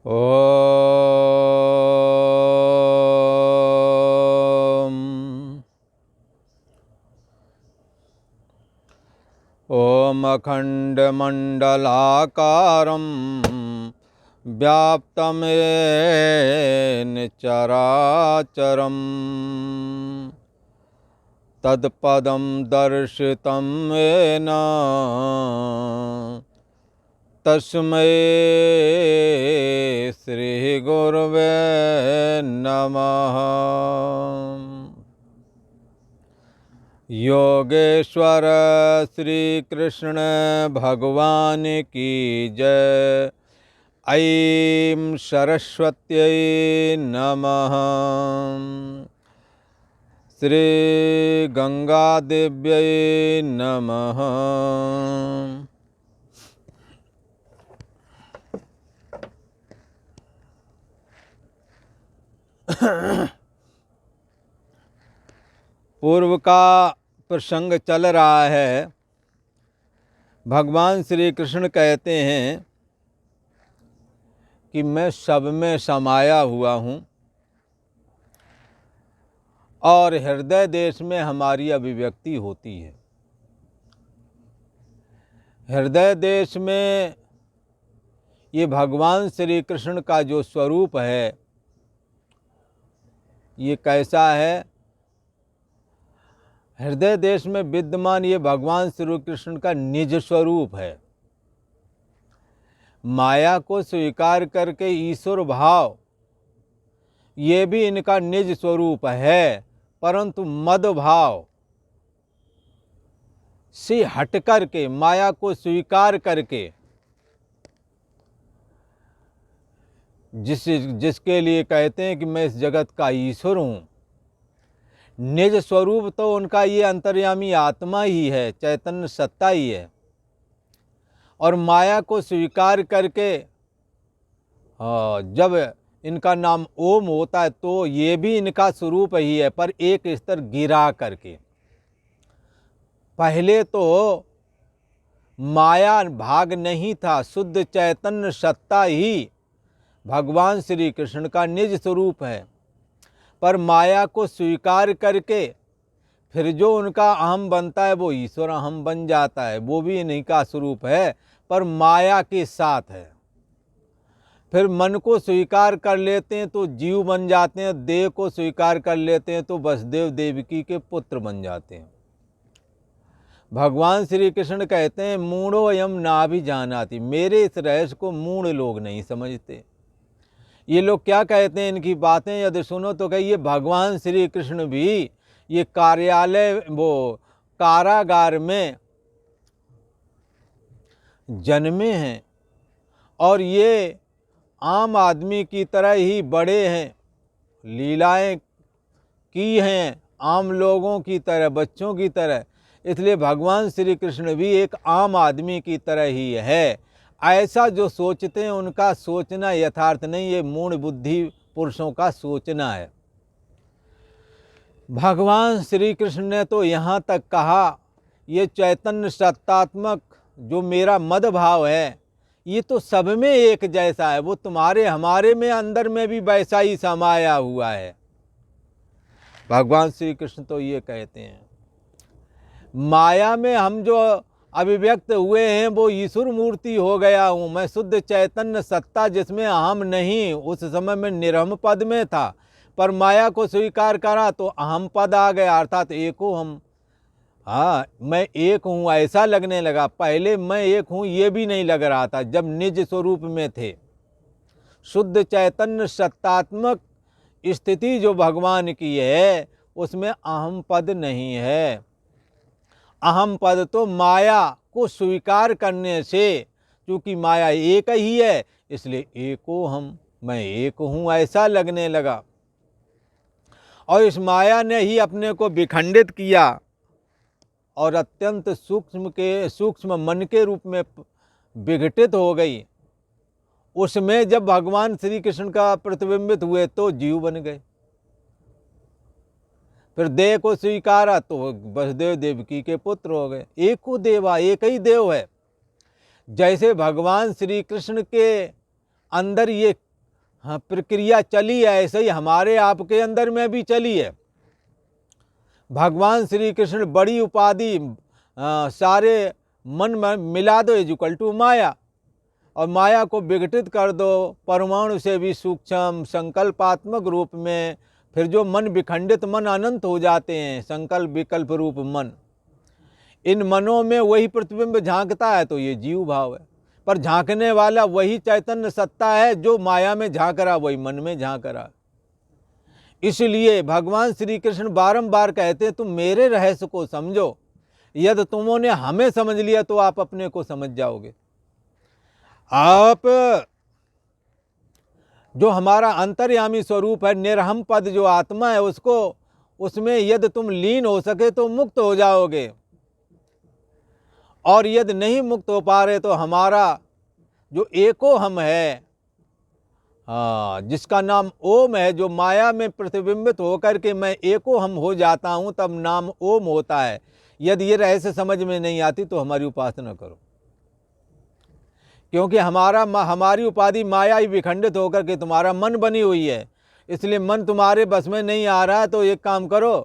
ॐ अखण्डमण्डलाकारं व्याप्तं येन चराचरं तत्पदं दर्शितं येन तस्मै श्रीगुरवे नमः। योगेश्वर श्री कृष्ण भगवान की जय। ऐं सरस्वत्यै नमः। श्री गंगा देव्यै नमः। पूर्व का प्रसंग चल रहा है। भगवान श्री कृष्ण कहते हैं कि मैं सब में समाया हुआ हूँ और हृदय देश में हमारी अभिव्यक्ति होती है। हृदय देश में ये भगवान श्री कृष्ण का जो स्वरूप है ये कैसा है? हृदय देश में विद्यमान ये भगवान श्री कृष्ण का निज स्वरूप है। माया को स्वीकार करके ईश्वर भाव ये भी इनका निज स्वरूप है, परंतु मद भाव से हट करके माया को स्वीकार करके जिसके लिए कहते हैं कि मैं इस जगत का ईश्वर हूँ। निज स्वरूप तो उनका ये अंतर्यामी आत्मा ही है, चैतन्य सत्ता ही है। और माया को स्वीकार करके जब इनका नाम ओम होता है तो ये भी इनका स्वरूप ही है, पर एक स्तर गिरा करके। पहले तो माया भाग नहीं था, शुद्ध चैतन्य सत्ता ही भगवान श्री कृष्ण का निज स्वरूप है। पर माया को स्वीकार करके फिर जो उनका अहम बनता है वो ईश्वर अहम बन जाता है। वो भी इन्हीं का स्वरूप है, पर माया के साथ है। फिर मन को स्वीकार कर लेते हैं तो जीव बन जाते हैं, देह को स्वीकार कर लेते हैं तो वसुदेव देवकी के पुत्र बन जाते हैं। भगवान श्री कृष्ण कहते हैं मूढ़ो अयम नाभिजानाति। मेरे इस रहस्य को मूढ़ लोग नहीं समझते। ये लोग क्या कहते हैं, इनकी बातें यदि सुनो तो कहिए भगवान श्री कृष्ण भी ये कार्यालय वो कारागार में जन्मे हैं और ये आम आदमी की तरह ही बड़े हैं, लीलाएं की हैं आम लोगों की तरह, बच्चों की तरह। इसलिए भगवान श्री कृष्ण भी एक आम आदमी की तरह ही है। ऐसा जो सोचते हैं उनका सोचना यथार्थ नहीं, ये मूढ़ बुद्धि पुरुषों का सोचना है। भगवान श्री कृष्ण ने तो यहाँ तक कहा ये चैतन्य सत्तात्मक जो मेरा मद भाव है ये तो सब में एक जैसा है। वो तुम्हारे हमारे में अंदर में भी वैसा ही समाया हुआ है। भगवान श्री कृष्ण तो ये कहते हैं माया में हम जो अभिव्यक्त हुए हैं वो ईश्वर मूर्ति हो गया हूँ। मैं शुद्ध चैतन्य सत्ता जिसमें अहम नहीं, उस समय में निरहम पद में था, पर माया को स्वीकार करा तो अहम पद आ गया, अर्थात एको हम। हाँ, मैं एक हूँ ऐसा लगने लगा। पहले मैं एक हूँ ये भी नहीं लग रहा था जब निज स्वरूप में थे। शुद्ध चैतन्य सत्तात्मक स्थिति जो भगवान की है उसमें अहम पद नहीं है। अहम पद तो माया को स्वीकार करने से, क्योंकि माया एक ही है इसलिए एको हम, मैं एक हूँ ऐसा लगने लगा। और इस माया ने ही अपने को विखंडित किया और अत्यंत सूक्ष्म मन के रूप में विघटित हो गई। उसमें जब भगवान श्री कृष्ण का प्रतिबिंबित हुए तो जीव बन गए। फिर देह को स्वीकारा तो वसुदेव देवकी के पुत्र हो गए। एको देवा, एक ही देव है। जैसे भगवान श्री कृष्ण के अंदर ये हाँ प्रक्रिया चली है, ऐसे ही हमारे आपके अंदर में भी चली है। भगवान श्री कृष्ण बड़ी उपाधि सारे मन में मिला दो इक्वल टू माया, और माया को विघटित कर दो परमाणु से भी सूक्ष्म संकल्पात्मक रूप में, फिर जो मन विखंडित मन अनंत हो जाते हैं, संकल्प विकल्प रूप मन। इन मनों में वही प्रतिबिंब झांकता है, तो ये जीव भाव है। पर झांकने वाला वही चैतन्य सत्ता है जो माया में झांक रहा, वही मन में झांक रहा। इसलिए भगवान श्री कृष्ण बारंबार कहते हैं, तुम मेरे रहस्य को समझो, यदि तुमने हमें समझ लिया तो आप अपने को समझ जाओगे। आप जो हमारा अंतर्यामी स्वरूप है, निरहम पद जो आत्मा है, उसको उसमें यदि तुम लीन हो सके तो मुक्त हो जाओगे, और यदि नहीं मुक्त हो पा रहे तो हमारा जो एको हम है, जिसका नाम ओम है, जो माया में प्रतिबिंबित होकर के मैं एको हम हो जाता हूं, तब नाम ओम होता है। यदि ये रहस्य समझ में नहीं आती तो हमारी उपासना करो, क्योंकि हमारी उपाधि माया ही विखंडित होकर के तुम्हारा मन बनी हुई है। इसलिए मन तुम्हारे बस में नहीं आ रहा है तो एक काम करो,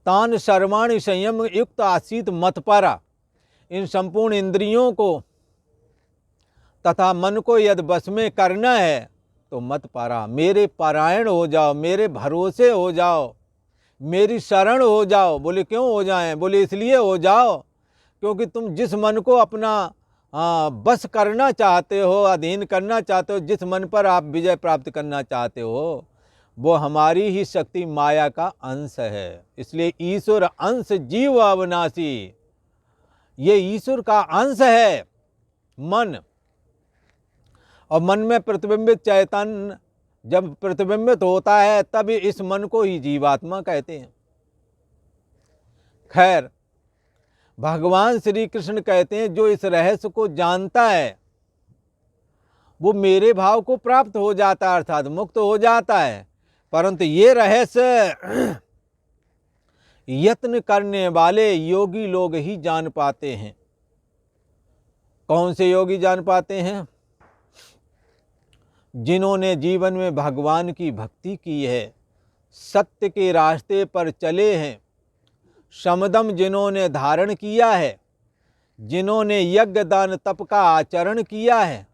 तान सर्वाणि संयम युक्त आसीत मत पारा। इन संपूर्ण इंद्रियों को तथा मन को यदि बस में करना है तो मत पारा, मेरे पारायण हो जाओ, मेरे भरोसे हो जाओ, मेरी शरण हो जाओ। बोले क्यों हो जाएं? बोले इसलिए हो जाओ क्योंकि तुम जिस मन को अपना बस करना चाहते हो, अधीन करना चाहते हो, जिस मन पर आप विजय प्राप्त करना चाहते हो, वो हमारी ही शक्ति माया का अंश है। इसलिए ईश्वर अंश जीव अविनाशी, ये ईश्वर का अंश है मन। और मन में प्रतिबिंबित चैतन्य जब प्रतिबिंबित होता है तब इस मन को ही जीवात्मा कहते हैं। खैर, भगवान श्री कृष्ण कहते हैं जो इस रहस्य को जानता है वो मेरे भाव को प्राप्त हो जाता है, अर्थात मुक्त हो जाता है। परंतु ये रहस्य यत्न करने वाले योगी लोग ही जान पाते हैं। कौन से योगी जान पाते हैं? जिन्होंने जीवन में भगवान की भक्ति की है, सत्य के रास्ते पर चले हैं, समदम जिन्होंने धारण किया है, जिन्होंने यज्ञ दान तप का आचरण किया है,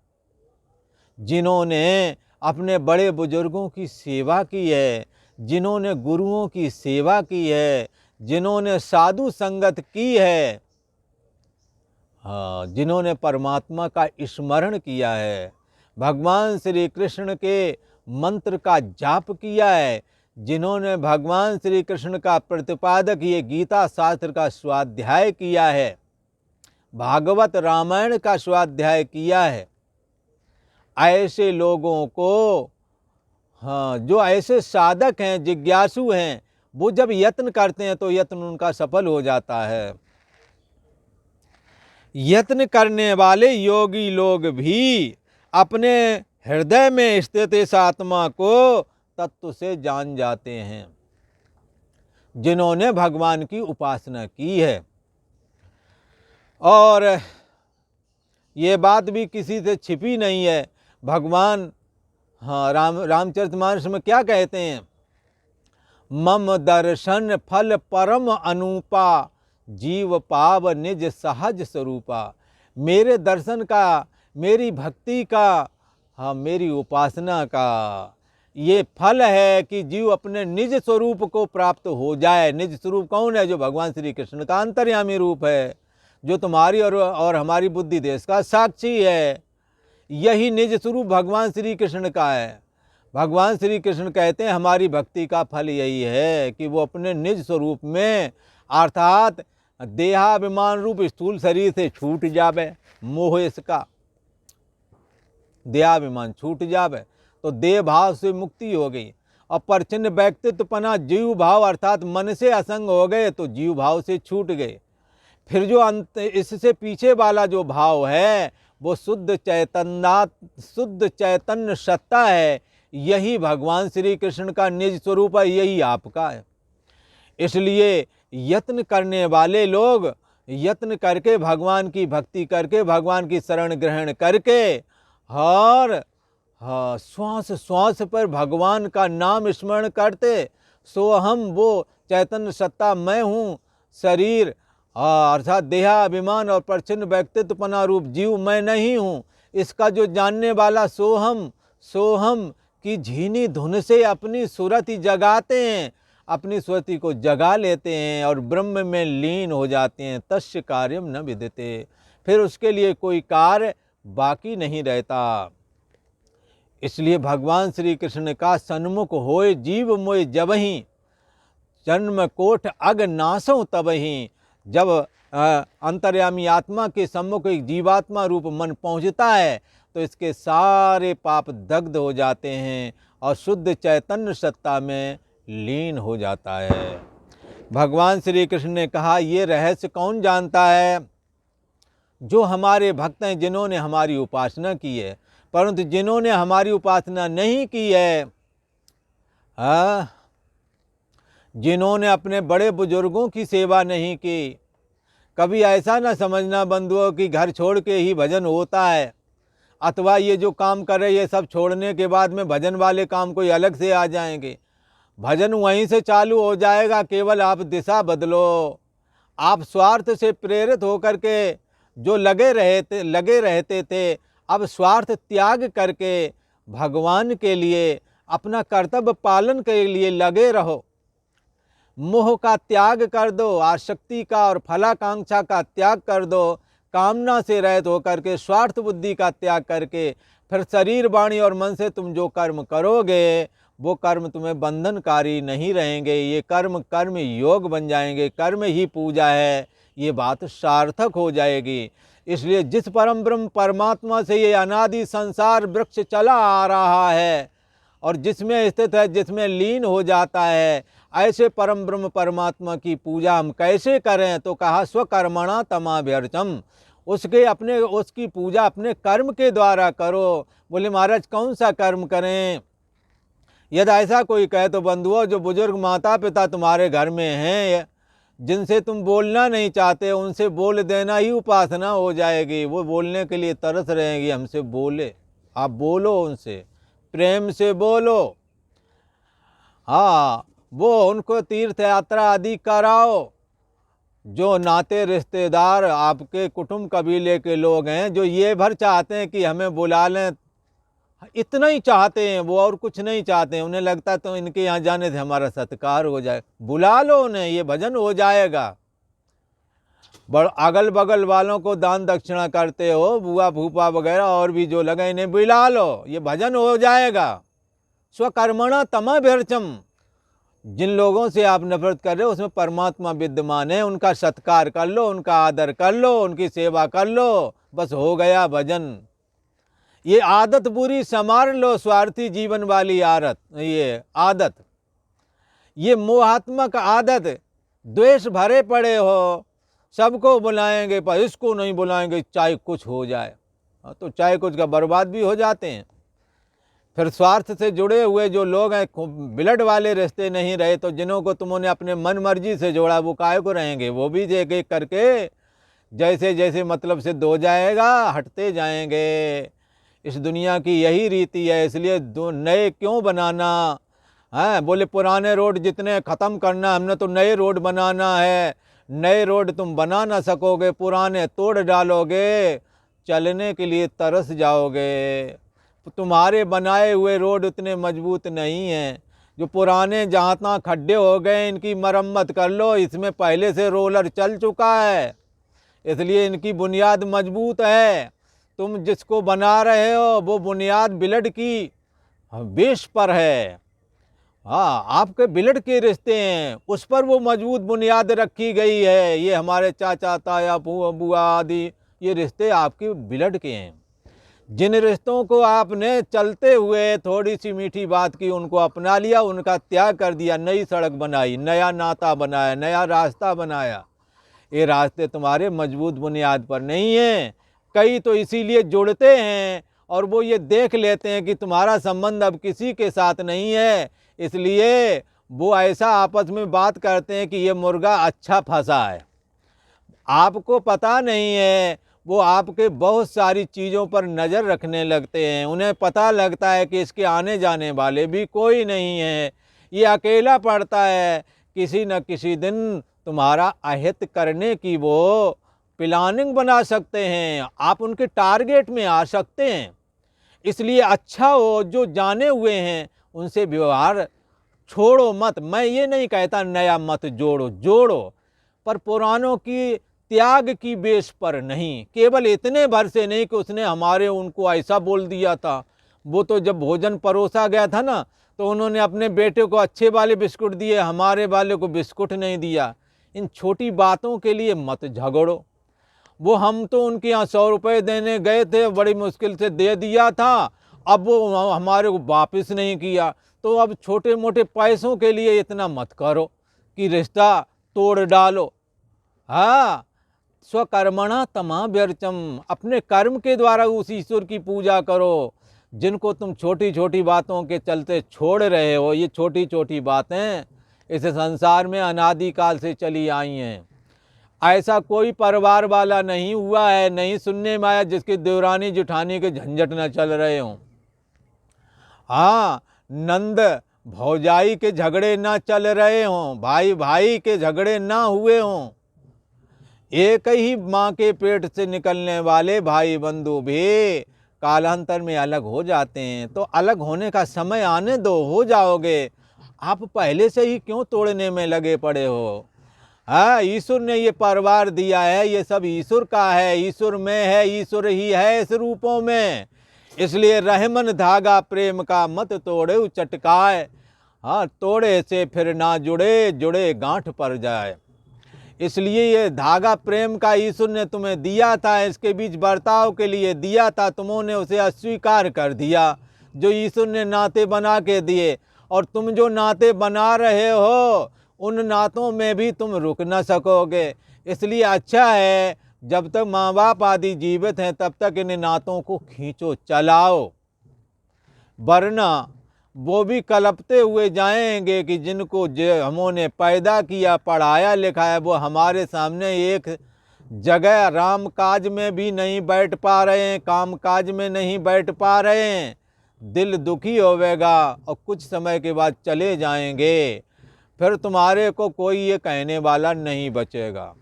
जिन्होंने अपने बड़े बुजुर्गों की सेवा की है, जिन्होंने गुरुओं की सेवा की है, जिन्होंने साधु संगत की है, जिन्होंने परमात्मा का स्मरण किया है, भगवान श्री कृष्ण के मंत्र का जाप किया है, जिन्होंने भगवान श्री कृष्ण का प्रतिपादक ये गीता शास्त्र का स्वाध्याय किया है, भागवत रामायण का स्वाध्याय किया है, ऐसे लोगों को जो ऐसे साधक हैं, जिज्ञासु हैं, वो जब यत्न करते हैं तो यत्न उनका सफल हो जाता है। यत्न करने वाले योगी लोग भी अपने हृदय में स्थित इस आत्मा को तत्व से जान जाते हैं, जिन्होंने भगवान की उपासना की है। और ये बात भी किसी से छिपी नहीं है। भगवान रामचरितमानस में क्या कहते हैं? मम दर्शन फल परम अनूपा, जीव पाव निज सहज स्वरूपा। मेरे दर्शन का, मेरी भक्ति का, मेरी उपासना का ये फल है कि जीव अपने निज स्वरूप को प्राप्त हो जाए। निज स्वरूप कौन है? जो भगवान श्री कृष्ण का अंतर्यामी रूप है, जो तुम्हारी और हमारी बुद्धि देश का साक्षी है। यही निज स्वरूप भगवान श्री कृष्ण का है। भगवान श्री कृष्ण कहते हैं हमारी भक्ति का फल यही है कि वो अपने निज स्वरूप में, अर्थात देहाभिमान रूप स्थूल शरीर से छूट जावे, मोह इसका देहाभिमान छूट जावे तो देह भाव से मुक्ति हो गई। और परचिन्न व्यक्तित्वपना जीव भाव अर्थात मन से असंग हो गए तो जीव भाव से छूट गए। फिर जो अंत इससे पीछे वाला जो भाव है वो शुद्ध चैतन्य सत्ता है। यही भगवान श्री कृष्ण का निज स्वरूप है, यही आपका है। इसलिए यत्न करने वाले लोग यत्न करके भगवान की भक्ति करके, भगवान की शरण ग्रहण करके और हाँ, श्वास श्वास पर भगवान का नाम स्मरण करते, सो हम वो चैतन्य सत्ता मैं हूँ, शरीर अर्थात देहाभिमान और प्रच्छन्न व्यक्तित्वपना रूप जीव मैं नहीं हूँ, इसका जो जानने वाला सोहम की झीनी धुन से अपनी सुरति जगाते हैं, अपनी सुरति को जगा लेते हैं और ब्रह्म में लीन हो जाते हैं। तस्य कार्यम न विद्यते, फिर उसके लिए कोई कार्य बाकी नहीं रहता। इसलिए भगवान श्री कृष्ण का सन्मुख होए जीव मोय जबहि, जन्म कोट अग नासों तबहि। जब अंतर्यामी आत्मा के सम्मुख एक जीवात्मा रूप मन पहुँचता है तो इसके सारे पाप दग्ध हो जाते हैं और शुद्ध चैतन्य सत्ता में लीन हो जाता है। भगवान श्री कृष्ण ने कहा, ये रहस्य कौन जानता है? जो हमारे भक्त हैं, जिन्होंने हमारी उपासना की है। परंतु जिन्होंने हमारी उपासना नहीं की है, जिन्होंने अपने बड़े बुजुर्गों की सेवा नहीं की, कभी ऐसा ना समझना बंधुओं कि घर छोड़ के ही भजन होता है, अथवा ये जो काम कर रहे ये सब छोड़ने के बाद में भजन वाले काम कोई अलग से आ जाएंगे। भजन वहीं से चालू हो जाएगा, केवल आप दिशा बदलो। आप स्वार्थ से प्रेरित होकर के जो लगे रहते थे, अब स्वार्थ त्याग करके भगवान के लिए अपना कर्तव्य पालन के लिए लगे रहो। मोह का त्याग कर दो, आसक्ति का और फलाकांक्षा का त्याग कर दो, कामना से रहित होकर के स्वार्थ बुद्धि का त्याग करके फिर शरीर वाणी और मन से तुम जो कर्म करोगे वो कर्म तुम्हें बंधनकारी नहीं रहेंगे। ये कर्म योग बन जाएंगे। कर्म ही पूजा है, ये बात सार्थक हो जाएगी। इसलिए जिस परम ब्रह्म परमात्मा से ये अनादि संसार वृक्ष चला आ रहा है और जिसमें स्थित है, जिसमें लीन हो जाता है, ऐसे परम ब्रह्म परमात्मा की पूजा हम कैसे करें? तो कहा, स्वकर्मणा तमाभ्यर्चम, उसकी पूजा अपने कर्म के द्वारा करो। बोले महाराज कौन सा कर्म करें? यदि ऐसा कोई कहे तो बंधुओं, जो बुजुर्ग माता पिता तुम्हारे घर में हैं, जिनसे तुम बोलना नहीं चाहते, उनसे बोल देना ही उपासना हो जाएगी। वो बोलने के लिए तरस रहेंगी, हमसे बोले, आप बोलो, उनसे प्रेम से बोलो। हाँ, वो उनको तीर्थ यात्रा आदि कराओ। जो नाते रिश्तेदार आपके कुटुंब कबीले के लोग हैं, जो ये भर चाहते हैं कि हमें बुला लें, इतना ही चाहते हैं वो, और कुछ नहीं चाहते हैं। उन्हें लगता है तो इनके यहाँ जाने से हमारा सत्कार हो जाए, बुला लो उन्हें, ये भजन हो जाएगा। अगल बगल वालों को दान दक्षिणा करते हो, बुआ भूपा वगैरह और भी जो लगे, इन्हें बुला लो, ये भजन हो जाएगा। स्वकर्मणा तमाभ्यर्चम, जिन लोगों से आप नफरत कर रहे हो उसमें परमात्मा विद्यमान है, उनका सत्कार कर लो, उनका आदर कर लो, उनकी सेवा कर लो, बस हो गया भजन। ये आदत बुरी संवार लो, स्वार्थी जीवन वाली ये आदत, ये मोहात्मक आदत, द्वेष भरे पड़े हो, सबको बुलाएंगे पर इसको नहीं बुलाएंगे, चाहे कुछ हो जाए। तो चाहे कुछ का बर्बाद भी हो जाते हैं। फिर स्वार्थ से जुड़े हुए जो लोग हैं, ब्लड वाले रिश्ते नहीं रहे, तो जिन्हों को तुमने अपने मन मर्जी से जोड़ा वो काहे को रहेंगे? वो भी एक एक करके जैसे जैसे मतलब सिद्ध हो जाएगा हटते जाएंगे। इस दुनिया की यही रीति है। इसलिए नए क्यों बनाना है? बोले पुराने रोड जितने ख़त्म करना, हमने तो नए रोड बनाना है। नए रोड तुम बना ना सकोगे, पुराने तोड़ डालोगे, चलने के लिए तरस जाओगे। तुम्हारे बनाए हुए रोड उतने मजबूत नहीं हैं। जो पुराने जहाँ तहाँ खड्डे हो गए, इनकी मरम्मत कर लो, इसमें पहले से रोलर चल चुका है, इसलिए इनकी बुनियाद मजबूत है। तुम जिसको बना रहे हो वो बुनियाद ब्लड की बेस पर है। हाँ, आपके ब्लड के रिश्ते हैं, उस पर वो मजबूत बुनियाद रखी गई है। ये हमारे चाचा ताया बुआ आदि ये रिश्ते आपके ब्लड के हैं। जिन रिश्तों को आपने चलते हुए थोड़ी सी मीठी बात की, उनको अपना लिया, उनका त्याग कर दिया, नई सड़क बनाई, नया नाता बनाया, नया रास्ता बनाया, ये रास्ते तुम्हारे मजबूत बुनियाद पर नहीं हैं। कई तो इसीलिए जुड़ते हैं और वो ये देख लेते हैं कि तुम्हारा संबंध अब किसी के साथ नहीं है, इसलिए वो ऐसा आपस में बात करते हैं कि ये मुर्गा अच्छा फंसा है। आपको पता नहीं है वो आपके बहुत सारी चीज़ों पर नज़र रखने लगते हैं। उन्हें पता लगता है कि इसके आने जाने वाले भी कोई नहीं है, ये अकेला पड़ता है। किसी न किसी दिन तुम्हारा अहित करने की वो प्लानिंग बना सकते हैं, आप उनके टारगेट में आ सकते हैं। इसलिए अच्छा हो जो जाने हुए हैं उनसे व्यवहार छोड़ो मत। मैं ये नहीं कहता नया मत जोड़ो, जोड़ो, पर पुरानों की त्याग की बेस पर नहीं। केवल इतने भर से नहीं कि उसने हमारे उनको ऐसा बोल दिया था। वो तो जब भोजन परोसा गया था ना, तो उन्होंने अपने बेटे को अच्छे वाले बिस्कुट दिए, हमारे वाले को बिस्कुट नहीं दिया। इन छोटी बातों के लिए मत झगड़ो। वो हम तो उनके यहाँ 100 रुपये देने गए थे, बड़ी मुश्किल से दे दिया था, अब वो हमारे को वापस नहीं किया। तो अब छोटे मोटे पैसों के लिए इतना मत करो कि रिश्ता तोड़ डालो। हाँ, स्वकर्मणा तमा व्यर्चम, अपने कर्म के द्वारा उस ईश्वर की पूजा करो जिनको तुम छोटी छोटी बातों के चलते छोड़ रहे हो। ये छोटी छोटी बातें इस संसार में अनादिकाल से चली आई हैं। ऐसा कोई परिवार वाला नहीं हुआ है, नहीं सुनने में आया जिसके देवरानी जेठानी के झंझट न चल रहे हों। हाँ, नंद भौजाई के झगड़े ना चल रहे हों, भाई भाई के झगड़े ना हुए हों। एक ही माँ के पेट से निकलने वाले भाई बंधु भी कालांतर में अलग हो जाते हैं। तो अलग होने का समय आने दो, हो जाओगे। आप पहले से ही क्यों तोड़ने में लगे पड़े हो? हाँ, ईश्वर ने ये परिवार दिया है, ये सब ईश्वर का है, ईश्वर में है, ईश्वर ही है इस रूपों में। इसलिए रहमन धागा प्रेम का मत तोड़े चटकाए। हाँ, तोड़े से फिर ना जुड़े, जुड़े गांठ पर जाए। इसलिए ये धागा प्रेम का ईश्वर ने तुम्हें दिया था, इसके बीच बर्ताव के लिए दिया था, तुमने उसे अस्वीकार कर दिया। जो ईश्वर ने नाते बना के दिए, और तुम जो नाते बना रहे हो उन नातों में भी तुम रुक न सकोगे। इसलिए अच्छा है जब तक माँ बाप आदि जीवित हैं तब तक इन नातों को खींचो, चलाओ, वरना वो भी कलपते हुए जाएंगे कि जिनको हमने पैदा किया, पढ़ाया लिखाया, वो हमारे सामने एक जगह राम काज में भी नहीं बैठ पा रहे हैं, काम काज में नहीं बैठ पा रहे हैं। दिल दुखी होवेगा और कुछ समय के बाद चले जाएंगे, फिर तुम्हारे को कोई ये कहने वाला नहीं बचेगा।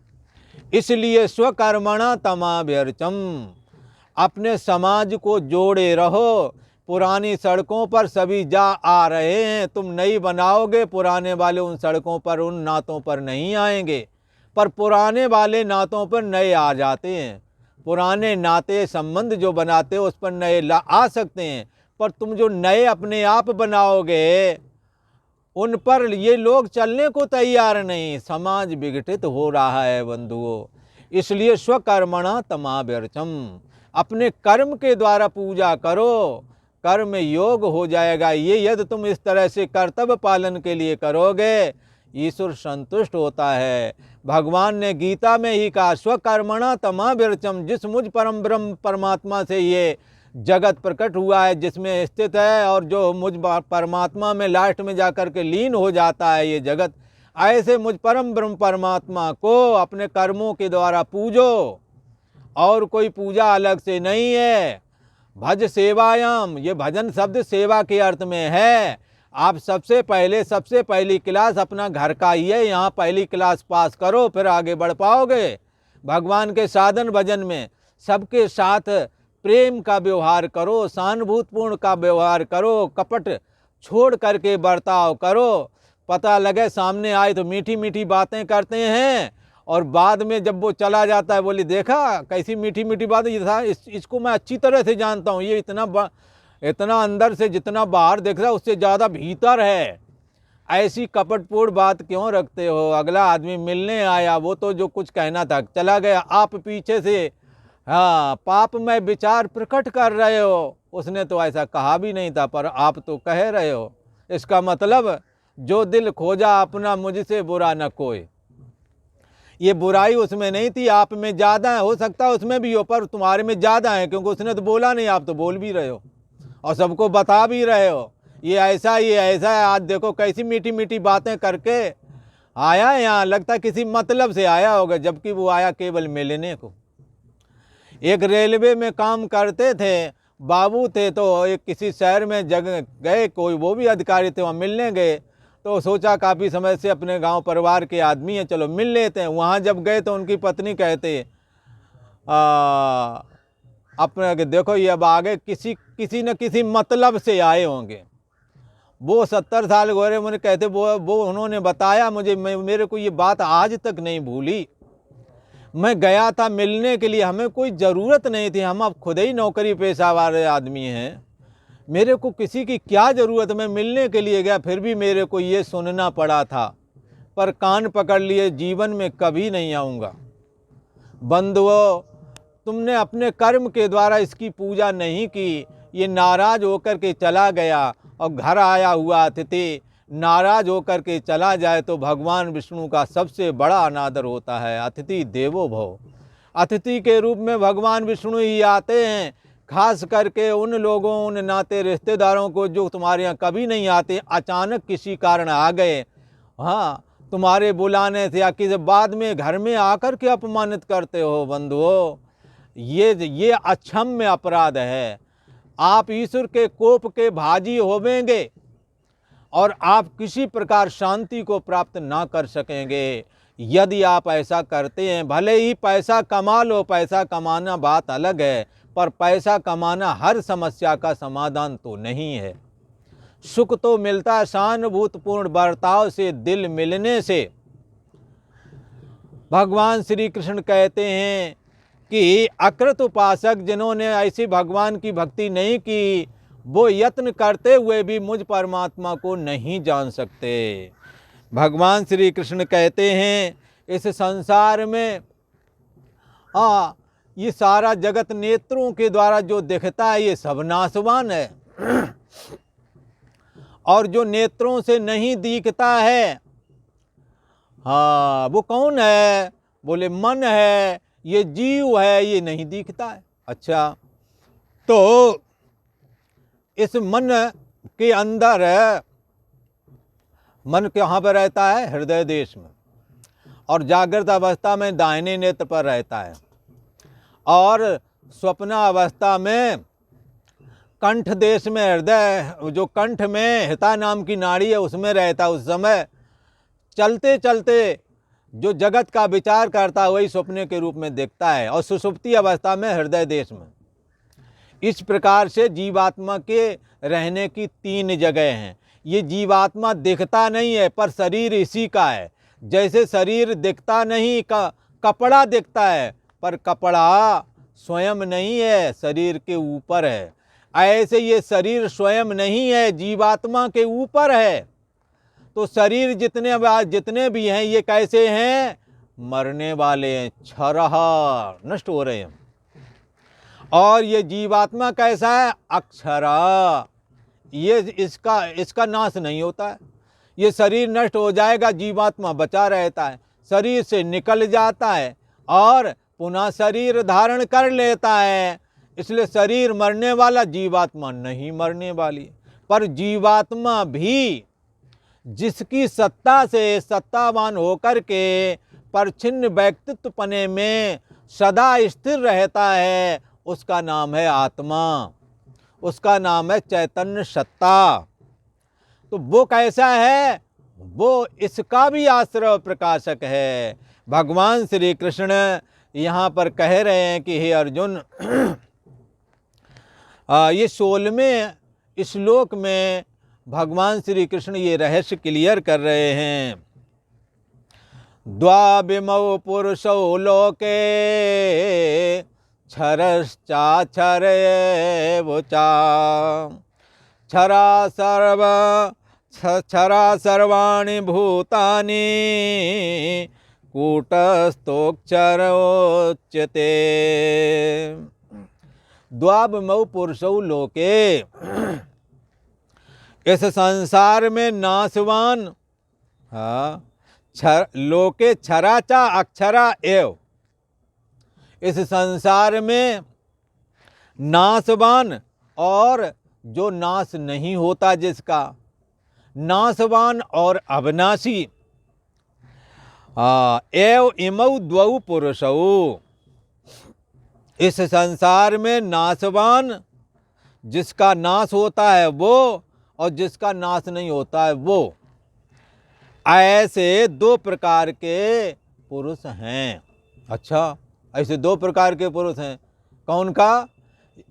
इसलिए स्वकर्मणा तमाभ्यर्चम, अपने समाज को जोड़े रहो। पुरानी सड़कों पर सभी जा आ रहे हैं, तुम नई बनाओगे, पुराने वाले उन सड़कों पर, उन नातों पर नहीं आएंगे, पर पुराने वाले नातों पर नए आ जाते हैं। पुराने नाते संबंध जो बनाते हो उस पर नए आ सकते हैं, पर तुम जो नए अपने आप बनाओगे उन पर ये लोग चलने को तैयार नहीं। समाज विघटित हो रहा है बंधुओं। इसलिए स्वकर्मणा तमाभ्यर्चम, अपने कर्म के द्वारा पूजा करो, कर्म योग हो जाएगा। ये यदि तुम इस तरह से कर्तव्य पालन के लिए करोगे, ईश्वर संतुष्ट होता है। भगवान ने गीता में ही कहा, स्वकर्मणा तमाभ्यर्चम, जिस मुझ परम ब्रह्म परमात्मा से ये जगत प्रकट हुआ है, जिसमें स्थित है, और जो मुझ परमात्मा में लास्ट में जाकर के लीन हो जाता है ये जगत, ऐसे मुझ परम ब्रह्म परमात्मा को अपने कर्मों के द्वारा पूजो। और कोई पूजा अलग से नहीं है। भज सेवायाम, ये भजन शब्द सेवा के अर्थ में है। आप सबसे पहली क्लास अपना घर का ही है, यहाँ पहली क्लास पास करो, फिर आगे बढ़ पाओगे। भगवान के साधन भजन में सबके साथ प्रेम का व्यवहार करो, सहानुभूतिपूर्ण का व्यवहार करो, कपट छोड़ करके बर्ताव करो। पता लगे सामने आए तो मीठी मीठी बातें करते हैं, और बाद में जब वो चला जाता है, बोले देखा कैसी मीठी मीठी बात था, इसको मैं अच्छी तरह से जानता हूँ, ये इतना अंदर से जितना बाहर दिख रहा है उससे ज़्यादा भीतर है। ऐसी कपटपूर्ण बात क्यों रखते हो? अगला आदमी मिलने आया, वो तो जो कुछ कहना था चला गया, आप पीछे से हाँ पाप में विचार प्रकट कर रहे हो। उसने तो ऐसा कहा भी नहीं था, पर आप तो कह रहे हो। इसका मतलब जो दिल खोजा अपना, मुझसे बुरा न कोई। ये बुराई उसमें नहीं थी, आप में ज़्यादा है। हो सकता है उसमें भी हो, पर तुम्हारे में ज़्यादा है, क्योंकि उसने तो बोला नहीं, आप तो बोल भी रहे हो और सबको बता भी रहे हो ये ऐसा है। आज देखो कैसी मीठी मीठी बातें करके आया यहाँ, लगता किसी मतलब से आया होगा, जबकि वो आया केवल मिलने को। एक रेलवे में काम करते थे, बाबू थे, तो एक किसी शहर में जगह गए, कोई वो भी अधिकारी थे, वहाँ मिलने गए। तो सोचा काफ़ी समय से अपने गांव परिवार के आदमी हैं, चलो मिल लेते हैं। वहाँ जब गए तो उनकी पत्नी कहते अपने कि देखो ये अब आगे किसी न किसी मतलब से आए होंगे। वो 70 साल गोरे मुझे कहते वो उन्होंने बताया मुझे, मेरे को ये बात आज तक नहीं भूली। मैं गया था मिलने के लिए, हमें कोई ज़रूरत नहीं थी, हम अब खुद ही नौकरी पेशा वाले आदमी हैं, मेरे को किसी की क्या ज़रूरत। मैं मिलने के लिए गया, फिर भी मेरे को ये सुनना पड़ा था, पर कान पकड़ लिए, जीवन में कभी नहीं आऊँगा। बंधुओं, तुमने अपने कर्म के द्वारा इसकी पूजा नहीं की, ये नाराज़ होकर के चला गया। और घर आया हुआ अतिथि नाराज़ होकर के चला जाए तो भगवान विष्णु का सबसे बड़ा अनादर होता है। अतिथि देवो भव। अतिथि के रूप में भगवान विष्णु ही आते हैं, खास करके उन लोगों, उन नाते रिश्तेदारों को जो तुम्हारे यहाँ कभी नहीं आते, अचानक किसी कारण आ गए, हाँ, तुम्हारे बुलाने से या किसी बाद में घर में आकर के अपमानित करते हो। बंधुओं, ये अक्षम्य अपराध है। आप ईश्वर के कोप के भाजी होवेंगे और आप किसी प्रकार शांति को प्राप्त ना कर सकेंगे यदि आप ऐसा करते हैं। भले ही पैसा कमा लो, पैसा कमाना बात अलग है, पर पैसा कमाना हर समस्या का समाधान तो नहीं है। सुख तो मिलता है सहानुभूतिपूर्ण बर्ताव से, दिल मिलने से। भगवान श्री कृष्ण कहते हैं कि अकृत उपासक जिन्होंने ऐसी भगवान की भक्ति नहीं की, वो यत्न करते हुए भी मुझ परमात्मा को नहीं जान सकते। भगवान श्री कृष्ण कहते हैं इस संसार में ये सारा जगत नेत्रों के द्वारा जो दिखता है ये सब नाशवान है, और जो नेत्रों से नहीं दिखता है, वो कौन है? बोले मन है, ये जीव है, ये नहीं दिखता है। अच्छा, तो इस मन के अंदर, मन कहाँ पर रहता है? हृदय देश में, और जागृत अवस्था में दाहिने नेत्र पर रहता है, और स्वप्न अवस्था में कंठ देश में, हृदय जो कंठ में हिता नाम की नाड़ी है उसमें रहता है। उस समय चलते चलते जो जगत का विचार करता है वही स्वप्न के रूप में दिखता है, और सुषुप्ति अवस्था में हृदय देश में। इस प्रकार से जीवात्मा के रहने की 3 जगह हैं। ये जीवात्मा दिखता नहीं है, पर शरीर इसी का है। जैसे शरीर दिखता नहीं, कपड़ा दिखता है, पर कपड़ा स्वयं नहीं है, शरीर के ऊपर है। ऐसे ये शरीर स्वयं नहीं है, जीवात्मा के ऊपर है। तो शरीर जितने भी हैं ये कैसे हैं? मरने वाले हैं, क्षरः, नष्ट हो रहे हैं। और ये जीवात्मा कैसा है? अक्षरा, ये इसका नाश नहीं होता है। ये शरीर नष्ट हो जाएगा, जीवात्मा बचा रहता है, शरीर से निकल जाता है और पुनः शरीर धारण कर लेता है। इसलिए शरीर मरने वाला, जीवात्मा नहीं मरने वाली। पर जीवात्मा भी जिसकी सत्ता से सत्तावान होकर के परछिन्न व्यक्तित्व पने में सदा स्थिर रहता है, उसका नाम है आत्मा, उसका नाम है चैतन्य सत्ता। तो वो कैसा है? वो इसका भी आश्रय प्रकाशक है। भगवान श्री कृष्ण यहाँ पर कह रहे हैं कि हे अर्जुन, ये 16वें श्लोक में भगवान श्री कृष्ण ये रहस्य क्लियर कर रहे हैं। द्वाविमौ पुरुषौ लोके क्षरश्चाक्षरैवोचा क्षरा सर्वाणि भूतानि कूटस्थोऽक्षरोच्यते। द्वाविमौ पुरुषौ लोके, इस संसार में नाशवान, लोके क्षराचा अक्षरा एव, इस संसार में नाशवान और जो नाश नहीं होता जिसका, नाशवान और अविनाशी, एव इमौ द्वौ पुरुषौ, इस संसार में नाशवान, जिसका नाश होता है वो, और जिसका नाश नहीं होता है वो, ऐसे दो प्रकार के पुरुष हैं। अच्छा, ऐसे दो प्रकार के पुरुष हैं। कौन का?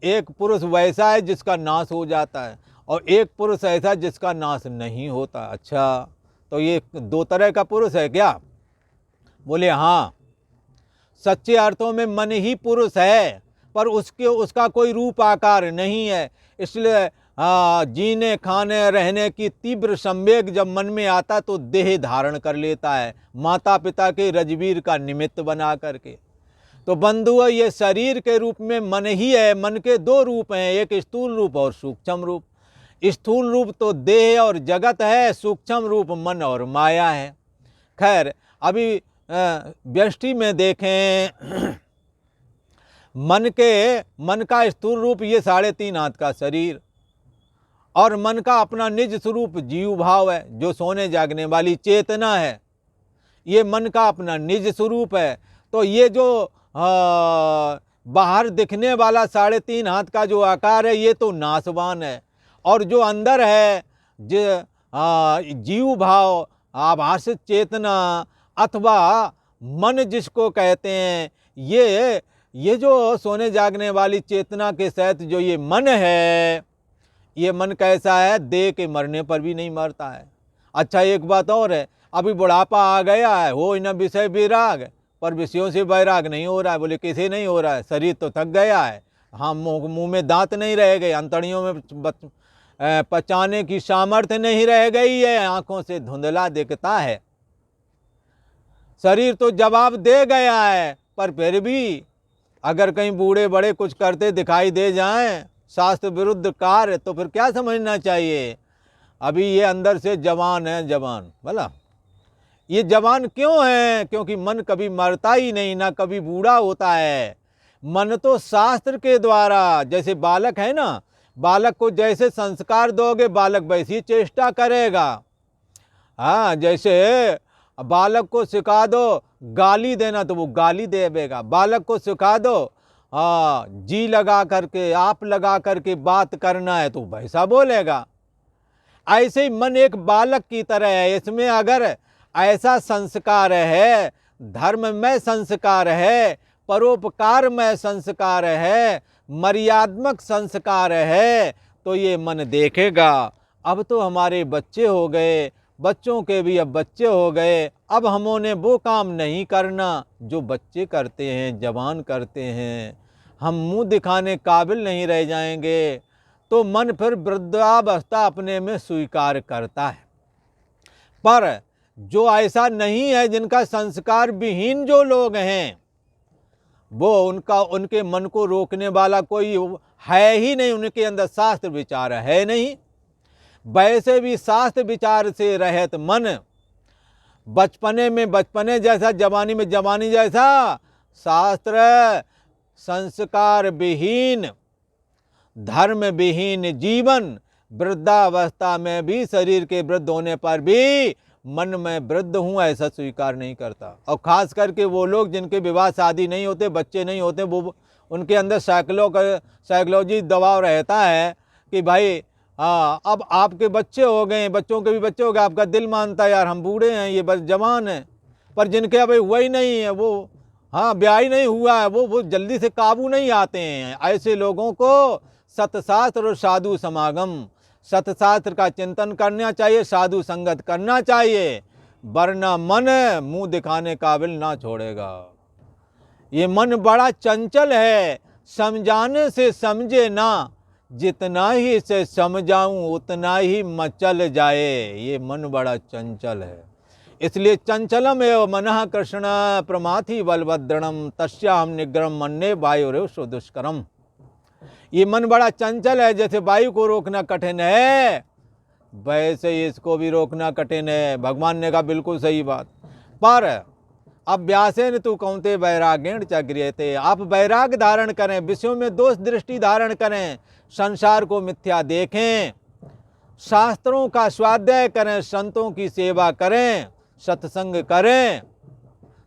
एक पुरुष वैसा है जिसका नाश हो जाता है, और एक पुरुष ऐसा जिसका नाश नहीं होता। अच्छा, तो ये दो तरह का पुरुष है क्या? बोले हाँ, सच्चे अर्थों में मन ही पुरुष है, पर उसका कोई रूप आकार नहीं है। इसलिए जीने खाने रहने की तीव्र संवेग जब मन में आता तो देह धारण कर लेता है, माता पिता के रजवीर का निमित्त बना करके। तो बंधुओं, ये शरीर के रूप में मन ही है। मन के दो रूप हैं, एक स्थूल रूप और सूक्ष्म रूप। स्थूल रूप तो देह और जगत है, सूक्ष्म रूप मन और माया है। खैर, अभी व्यष्टि में देखें, मन का स्थूल रूप ये 3.5 हाथ का शरीर, और मन का अपना निज स्वरूप जीव भाव है, जो सोने जागने वाली चेतना है। ये मन का अपना निज स्वरूप है। तो ये जो बाहर दिखने वाला 3.5 हाथ का जो आकार है, ये तो नाशवान है, और जो अंदर है जीव भाव, आभास चेतना अथवा मन जिसको कहते हैं, ये जो सोने जागने वाली चेतना के सहित जो ये मन है, ये मन कैसा है? देह के मरने पर भी नहीं मरता है। अच्छा, एक बात और है, अभी बुढ़ापा आ गया है, हो न विषय विराग, पर विषयों से वैराग नहीं हो रहा है। बोले किसे नहीं हो रहा है? शरीर तो थक गया है। हाँ, मुंह में दांत नहीं रह गए, अंतड़ियों में पचाने की सामर्थ्य नहीं रह गई है, आंखों से धुंधला दिखता है। शरीर तो जवाब दे गया है, पर फिर भी अगर कहीं बूढ़े बड़े कुछ करते दिखाई दे जाएं शास्त्र विरुद्ध कार्य, तो फिर क्या समझना चाहिए? अभी ये अंदर से जवान है, जवान भला। ये जवान क्यों है? क्योंकि मन कभी मरता ही नहीं, ना कभी बूढ़ा होता है। मन तो शास्त्र के द्वारा, जैसे बालक है ना, बालक को जैसे संस्कार दोगे बालक वैसी चेष्टा करेगा। हाँ, जैसे बालक को सिखा दो गाली देना तो वो गाली देगा। बालक को सिखा दो जी लगा करके, आप लगा करके बात करना है तो वैसा बोलेगा। ऐसे ही मन एक बालक की तरह है। इसमें अगर ऐसा संस्कार है, धर्म में संस्कार है, परोपकार में संस्कार है, मर्यादात्मक संस्कार है, तो ये मन देखेगा। अब तो हमारे बच्चे हो गए, बच्चों के भी अब बच्चे हो गए, अब हमने वो काम नहीं करना जो बच्चे करते हैं, जवान करते हैं। हम मुंह दिखाने काबिल नहीं रह जाएंगे, तो मन फिर वृद्धावस्था अपने में स्वीकार करता है। पर जो ऐसा नहीं है, जिनका संस्कार विहीन जो लोग हैं, वो उनके मन को रोकने वाला कोई है ही नहीं, उनके अंदर शास्त्र विचार है नहीं। वैसे भी शास्त्र विचार से रहित मन, बचपने में बचपने जैसा, जवानी में जवानी जैसा, शास्त्र संस्कार विहीन, धर्म विहीन जीवन, वृद्धावस्था में भी, शरीर के वृद्ध होने पर भी मन में वृद्ध हूँ ऐसा स्वीकार नहीं करता। और खास करके वो लोग जिनके विवाह शादी नहीं होते, बच्चे नहीं होते, वो उनके अंदर साइकोलॉजी दबाव रहता है कि भाई अब आपके बच्चे हो गए, बच्चों के भी बच्चे हो गए, आपका दिल मानता है यार हम बूढ़े हैं, ये बस जवान हैं। पर जिनके अभी हुआ ही नहीं है, वो ब्याह ही नहीं हुआ है, वो जल्दी से काबू नहीं आते हैं। ऐसे लोगों को सतशास्त्र और साधु समागम, सतशास्त्र का चिंतन करना चाहिए, साधु संगत करना चाहिए, वरना मन मुंह दिखाने काबिल ना छोड़ेगा। ये मन बड़ा चंचल है, समझाने से समझे ना, जितना ही इसे समझाऊं उतना ही मचल जाए। ये मन बड़ा चंचल है, इसलिए चंचलम एव मनः कृष्ण प्रमाथि बलभद्रणम तस्याहम निग्रहम मन्ये वायुरेव सुदुष्करम। ये मन बड़ा चंचल है, जैसे वायु को रोकना कठिन है, वैसे ही इसको भी रोकना कठिन है। भगवान ने कहा बिल्कुल सही बात। पर अभ्यासेन तु कौन्ते वैराग्येण च गृह्यते। आप वैराग धारण करें, विषयों में दोष दृष्टि धारण करें, संसार को मिथ्या देखें, शास्त्रों का स्वाध्याय करें, संतों की सेवा करें, सत्संग करें,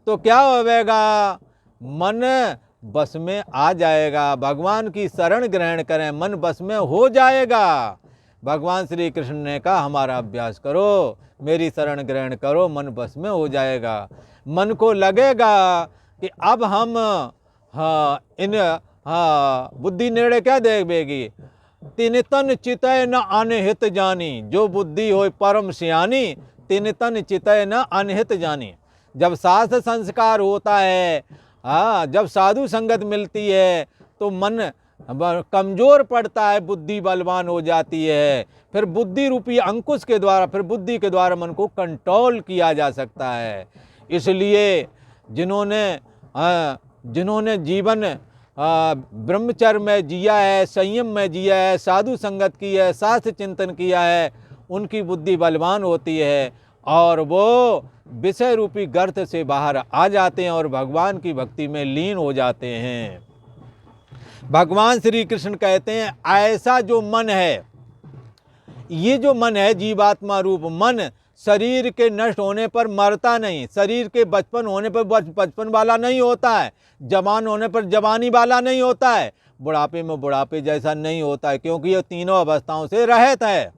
तो क्या होगा? मन बस में आ जाएगा। भगवान की शरण ग्रहण करें, मन बस में हो जाएगा। भगवान श्री कृष्ण ने कहा हमारा अभ्यास करो, मेरी शरण ग्रहण करो, मन बस में हो जाएगा। मन को लगेगा कि अब हम बुद्धि नेड़े क्या देवेगी, तिन तन चितय न अनहित जानी, जो बुद्धि हो परम सियानी, तिन तन चितय न अनहित जानी। जब शास्त्र संस्कार होता है, जब साधु संगत मिलती है तो मन कमजोर पड़ता है, बुद्धि बलवान हो जाती है। फिर बुद्धि रूपी अंकुश के द्वारा, फिर बुद्धि के द्वारा मन को कंट्रोल किया जा सकता है। इसलिए जिन्होंने जीवन ब्रह्मचर्य में जिया है, संयम में जिया है, साधु संगत की है, शास्त्र चिंतन किया है, उनकी बुद्धि बलवान होती है और वो विषय रूपी गर्त से बाहर आ जाते हैं और भगवान की भक्ति में लीन हो जाते हैं। भगवान श्री कृष्ण कहते हैं ऐसा जो मन है, ये जो मन है जीवात्मा रूप मन, शरीर के नष्ट होने पर मरता नहीं, शरीर के बचपन होने पर बचपन वाला नहीं होता है, जवान होने पर जवानी वाला नहीं होता है, बुढ़ापे में बुढ़ापे जैसा नहीं होता है, क्योंकि ये तीनों अवस्थाओं से रहित है।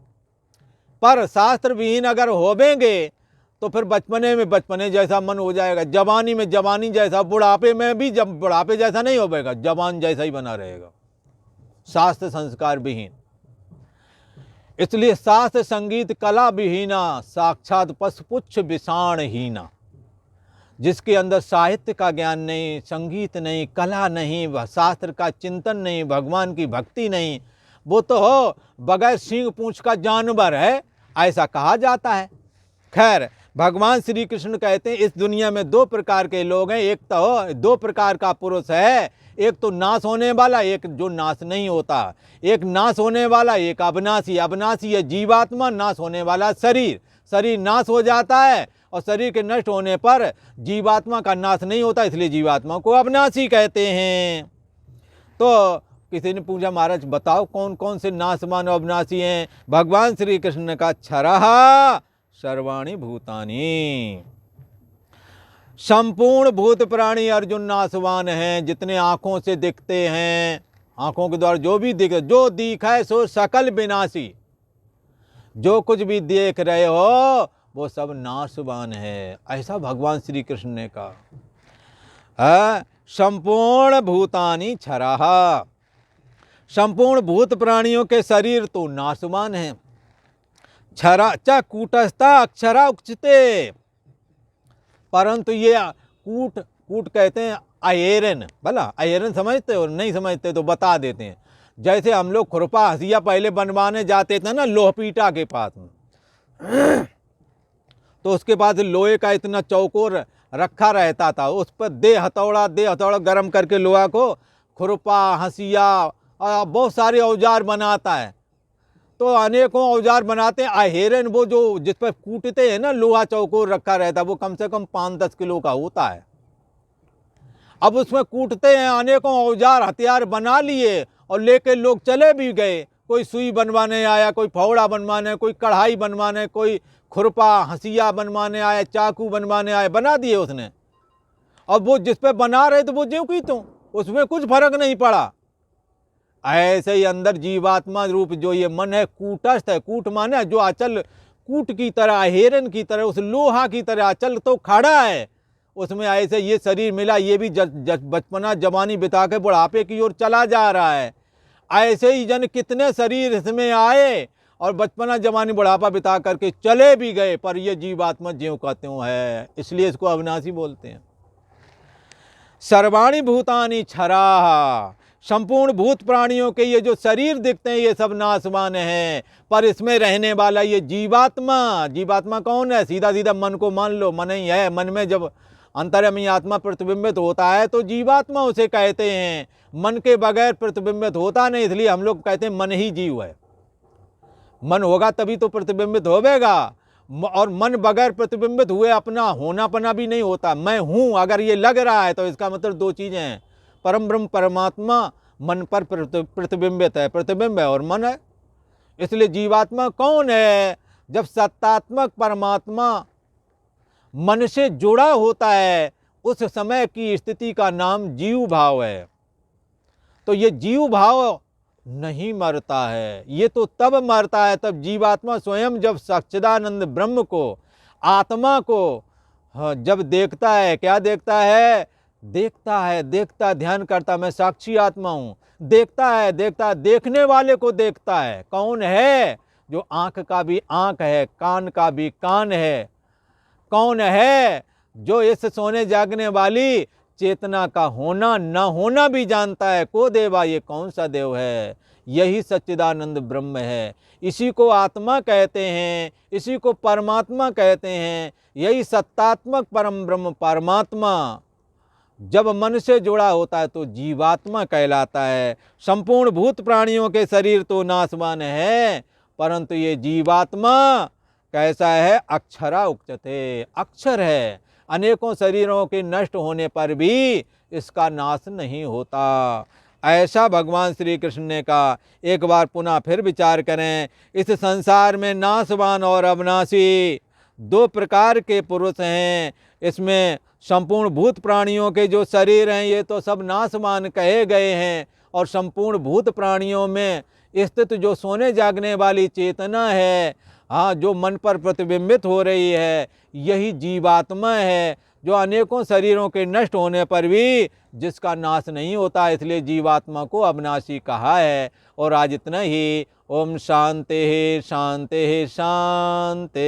पर शास्त्र विहीन अगर होवेंगे तो फिर बचपने में बचपने जैसा मन हो जाएगा, जवानी में जवानी जैसा, बुढ़ापे में भी जब बुढ़ापे जैसा नहीं होगा, जवान जैसा ही बना रहेगा, शास्त्र संस्कार विहीन। इसलिए शास्त्र संगीत कला विहीना, साक्षात पशुपुच्छ विषाणहीना। जिसके अंदर साहित्य का ज्ञान नहीं, संगीत नहीं, कला नहीं, शास्त्र का चिंतन नहीं, भगवान की भक्ति नहीं, वो तो हो बगैर सींग पूंछ का जानवर है, ऐसा कहा जाता है। खैर, भगवान श्री कृष्ण कहते हैं इस दुनिया में दो प्रकार के लोग हैं, एक तो दो प्रकार का पुरुष है, एक तो नाश होने वाला, एक जो नाश नहीं होता। एक नाश होने वाला, एक अविनाशी। अविनाशी है जीवात्मा, नाश होने वाला शरीर। शरीर नाश हो जाता है और शरीर के नष्ट होने पर जीवात्मा का नाश नहीं होता, इसलिए जीवात्मा को अविनाशी कहते हैं। तो किसी ने पूछा महाराज बताओ कौन कौन से नाशवान और अविनाशी हैं? भगवान श्री कृष्ण ने कहा क्षरः सर्वाणि भूतानि। संपूर्ण भूत प्राणी अर्जुन नाशवान हैं, जितने आंखों से दिखते हैं, आंखों के द्वारा जो भी जो दिखे सो सकल विनाशी। जो कुछ भी देख रहे हो वो सब नाशवान है, ऐसा भगवान श्री कृष्ण ने कहा। संपूर्ण भूतानि क्षरः, संपूर्ण भूत प्राणियों के शरीर तो नाशवान है। क्षरा च कूटस्था अक्षरा उच्चते, परंतु ये कूट कहते हैं आयरन। भला आयरन समझते हो? नहीं समझते तो बता देते हैं। जैसे हम लोग खुरपा हसिया पहले बनवाने जाते थे ना लोहपीटा के पास में, तो उसके पास लोहे का इतना चौकोर रखा रहता था, उस पर दे हथौड़ा गर्म करके लोहा को खुरपा हसिया और बहुत सारे औजार बनाता है। तो अनेकों औजार बनाते हैं। अहेरन वो जो जिस पर कूटते हैं ना, लोहा चौकोर रखा रहता है, वो कम से कम 5-10 किलो का होता है। अब उसमें कूटते हैं, अनेकों औजार हथियार बना लिए और लेके लोग चले भी गए। कोई सुई बनवाने आया, कोई फावड़ा बनवाने, कोई कढ़ाई बनवाने, कोई खुरपा हसिया बनवाने आया, चाकू बनवाने आए, बना दिए उसने। अब वो जिस पे बना रहे थे वो ज्यों की त्यों, उसमें कुछ फर्क नहीं पड़ा। ऐसे ही अंदर जीवात्मा रूप जो ये मन है कूटस्थ है। कूट माने जो अचल कूट की तरह, हेरन की तरह, उस लोहा की तरह अचल तो खड़ा है। उसमें ऐसे ये शरीर मिला, ये भी बचपना जवानी बिता के बुढ़ापे की ओर चला जा रहा है। ऐसे ही जन कितने शरीर इसमें आए और बचपना जवानी बुढ़ापा बिता करके चले भी गए, पर ये जीवात्मा ज्यों का त्यों है, इसलिए इसको अविनाशी बोलते हैं। सर्वाणि भूतानि क्षराः, संपूर्ण भूत प्राणियों के ये जो शरीर दिखते हैं ये सब नाशवान हैं, पर इसमें रहने वाला ये जीवात्मा कौन है? सीधा सीधा मन को मान लो, मन ही है। मन में जब अंतर्यामी आत्मा प्रतिबिंबित होता है तो जीवात्मा उसे कहते हैं। मन के बगैर प्रतिबिंबित होता नहीं, इसलिए हम लोग कहते हैं मन ही जीव है। मन होगा तभी तो प्रतिबिंबित होवेगा, और मन बगैर प्रतिबिंबित हुए अपना होनापना भी नहीं होता। मैं हूँ अगर ये लग रहा है तो इसका मतलब दो चीज़ें हैं, परम ब्रह्म परमात्मा मन पर प्रतिबिंबित है, प्रतिबिंब है और मन है। इसलिए जीवात्मा कौन है? जब सत्तात्मक परमात्मा मन से जुड़ा होता है, उस समय की स्थिति का नाम जीव भाव है। तो ये जीव भाव नहीं मरता है, ये तो तब मरता है तब जीवात्मा स्वयं जब सच्चिदानंद ब्रह्म को, आत्मा को जब देखता है। क्या देखता है? देखता ध्यान करता, मैं साक्षी आत्मा हूँ। देखता देखने वाले को देखता है। कौन है? जो आँख का भी आँख है, कान का भी कान है। कौन है? जो इस सोने जागने वाली चेतना का होना न होना भी जानता है। को देवा, ये कौन सा देव है? यही सच्चिदानंद ब्रह्म है। इसी को आत्मा कहते हैं, इसी को परमात्मा कहते हैं। यही सत्तात्मक परम ब्रह्म परमात्मा जब मन से जुड़ा होता है तो जीवात्मा कहलाता है। संपूर्ण भूत प्राणियों के शरीर तो नाशवान है, परंतु ये जीवात्मा कैसा है? अक्षरा उच्यते, अक्षर है। अनेकों शरीरों के नष्ट होने पर भी इसका नाश नहीं होता। ऐसा भगवान श्री कृष्ण ने कहा। एक बार पुनः फिर विचार करें, इस संसार में नाशवान और अविनाशी दो प्रकार के पुरुष हैं। इसमें संपूर्ण भूत प्राणियों के जो शरीर हैं ये तो सब नाशवान कहे गए हैं, और संपूर्ण भूत प्राणियों में स्थित जो सोने जागने वाली चेतना है, हाँ, जो मन पर प्रतिबिंबित हो रही है, यही जीवात्मा है, जो अनेकों शरीरों के नष्ट होने पर भी जिसका नाश नहीं होता। इसलिए जीवात्मा को अविनाशी कहा है। और आज इतना ही। ओम शांति शांति शांति।